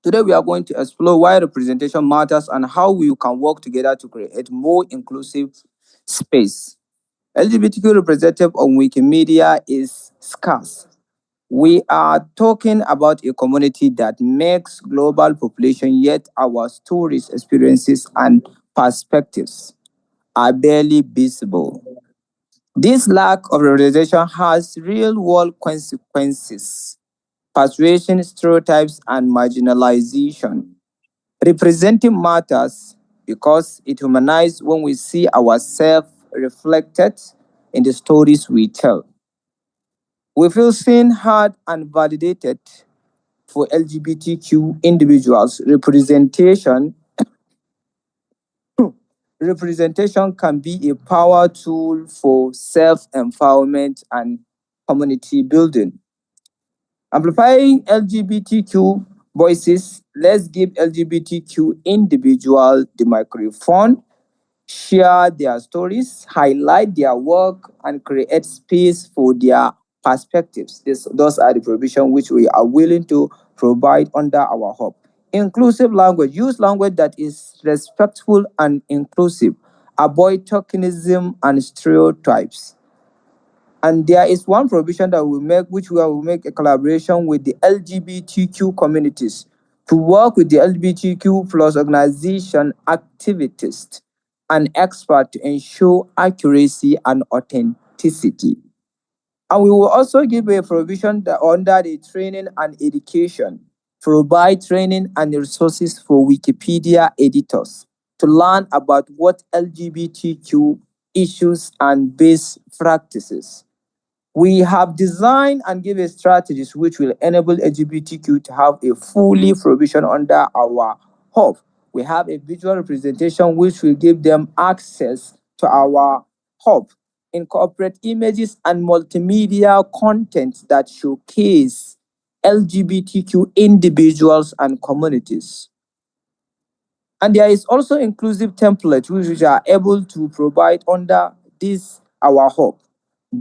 Today, we are going to explore why representation matters and how we can work together to create more inclusive space. LGBTQ representative on Wikimedia is scarce. We are talking about a community that makes global population, yet our stories, experiences, and perspectives are barely visible. This lack of representation has real world consequences: persuasion, stereotypes, and marginalization. Representing matters because it humanizes when we see ourselves reflected in the stories we tell. We feel seen, heard, and validated. For LGBTQ individuals. Representation can be a power tool for self-empowerment and community building. Amplifying LGBTQ voices, let's give LGBTQ individuals the microphone, share their stories, highlight their work, and create space for their perspectives. Those are the provisions which we are willing to provide under our hub. Inclusive language, use language that is respectful and inclusive. Avoid tokenism and stereotypes. And there is one provision that we make, which we will make a collaboration with the LGBTQ communities to work with the LGBTQ plus organization activists and experts to ensure accuracy and authenticity. And we will also give a provision that under the training and education, provide training and resources for Wikipedia editors to learn about what LGBTQ issues and best practices. We have designed and given strategies which will enable LGBTQ to have a fully provision under our hub. We have a visual representation which will give them access to our hub. Incorporate images and multimedia content that showcase LGBTQ individuals and communities. And there is also inclusive templates which we are able to provide under this our hub.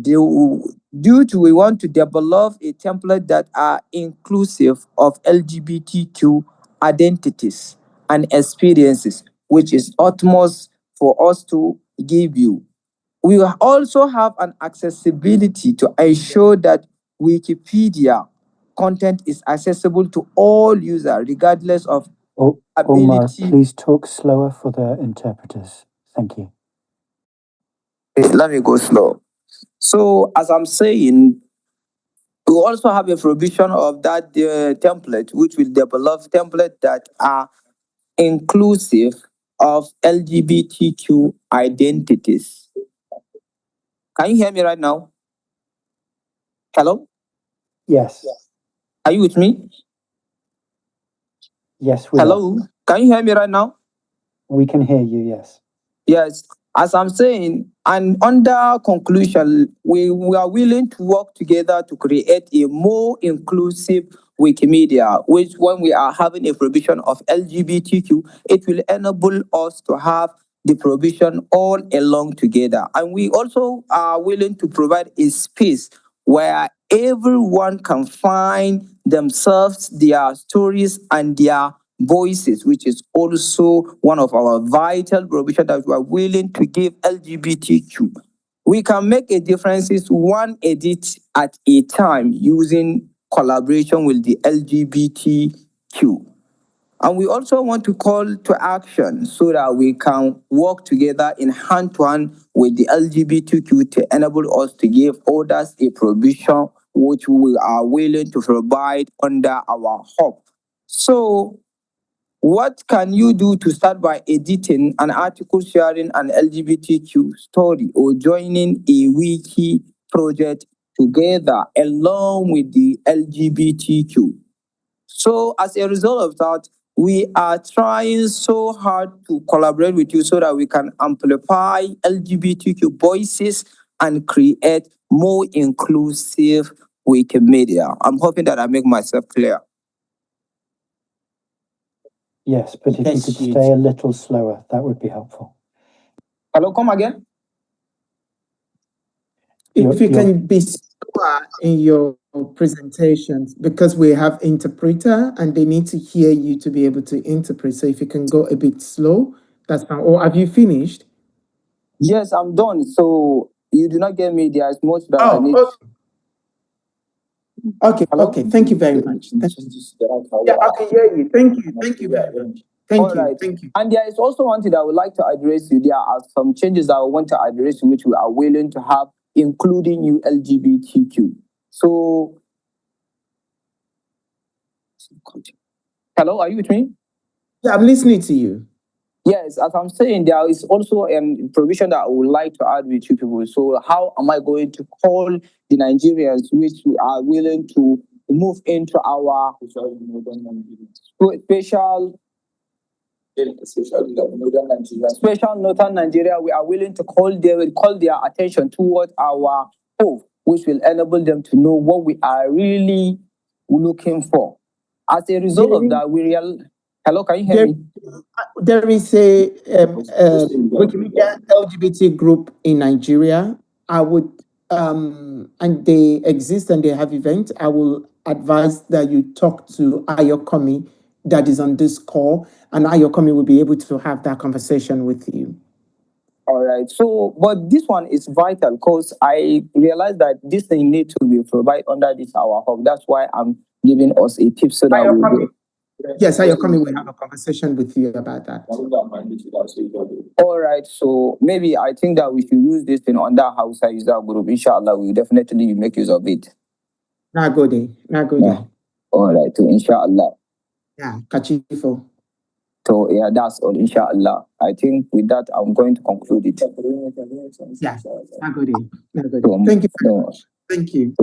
Due to we want to develop a template that are inclusive of LGBTQ identities and experiences, which is utmost for us to give you. We will also have an accessibility to ensure that Wikipedia content is accessible to all users, regardless of Omar, ability. please talk slower for the interpreters. Thank you. Let me go slow. So, as I'm saying, we also have a provision of that template, which will develop templates that are inclusive of LGBTQ identities. Can you hear me right now? Hello? Yes. Are you with me? Yes, we are. Hello? Can you hear me right now? We can hear you, yes. Yes, as I'm saying, and under conclusion, we are willing to work together to create a more inclusive Wikimedia, which when we are having a provision of LGBTQ, it will enable us to have the provision all along together. And we also are willing to provide a space where everyone can find themselves, their stories, and their voices, which is also one of our vital provisions that we are willing to give LGBTQ. We can make a difference one edit at a time using collaboration with the LGBTQ. And we also want to call to action so that we can work together in hand to hand with the LGBTQ to enable us to give others a provision which we are willing to provide under our hub. So, what can you do to start by editing an article sharing an LGBTQ story or joining a wiki project together along with the LGBTQ? So, as a result of that, we are trying so hard to collaborate with you so that we can amplify LGBTQ voices and create more inclusive Wikimedia. I'm hoping that I make myself clear. Yes, but if you could stay a little slower, that would be helpful. Hello, come again. If you can be in your presentations, because we have interpreter and they need to hear you to be able to interpret. So if you can go a bit slow, that's fine. Or have you finished? Yes, I'm done. So you do not get me. There's much that I need. Okay. Hello? Okay. Thank you very much. Yeah, I can hear you. Thank you. Thank you very much. Thank All you. right. Thank you. And there is also one thing I would like to address you. There are some changes that I want to address you, which we are willing to have, including you LGBTQ. So, hello, are you with me? Yeah, I'm listening to you. Yes, as I'm saying, there is also a provision that I would like to add with you people. So, how am I going to call the Nigerians which are willing to move into our special northern Nigeria? We are willing to call their attention towards our hope, which will enable them to know what we are really looking for. As a result of that, hello, can you hear me? There is a Wikipedia LGBT group in Nigeria. I would and they exist and they have events. I will advise that you talk to Ayokomi that is on this call, and Ayokomi will be able to have that conversation with you. All right. So, but this one is vital because I realize that this thing needs to be provided under this our hub. That's why I'm giving us a tip so that we'll do. Yes, Ayokomi will have a conversation with you about that. All right. So maybe I think that we should use this thing under Hausa user group. Inshallah, we will definitely make use of it. Nagode. Yeah. All right. So inshallah. Yeah. Kachifo. So yeah, that's all. Inshallah. I think with that, I'm going to conclude it. Yeah. Nagode. Thank you very much. Thank you.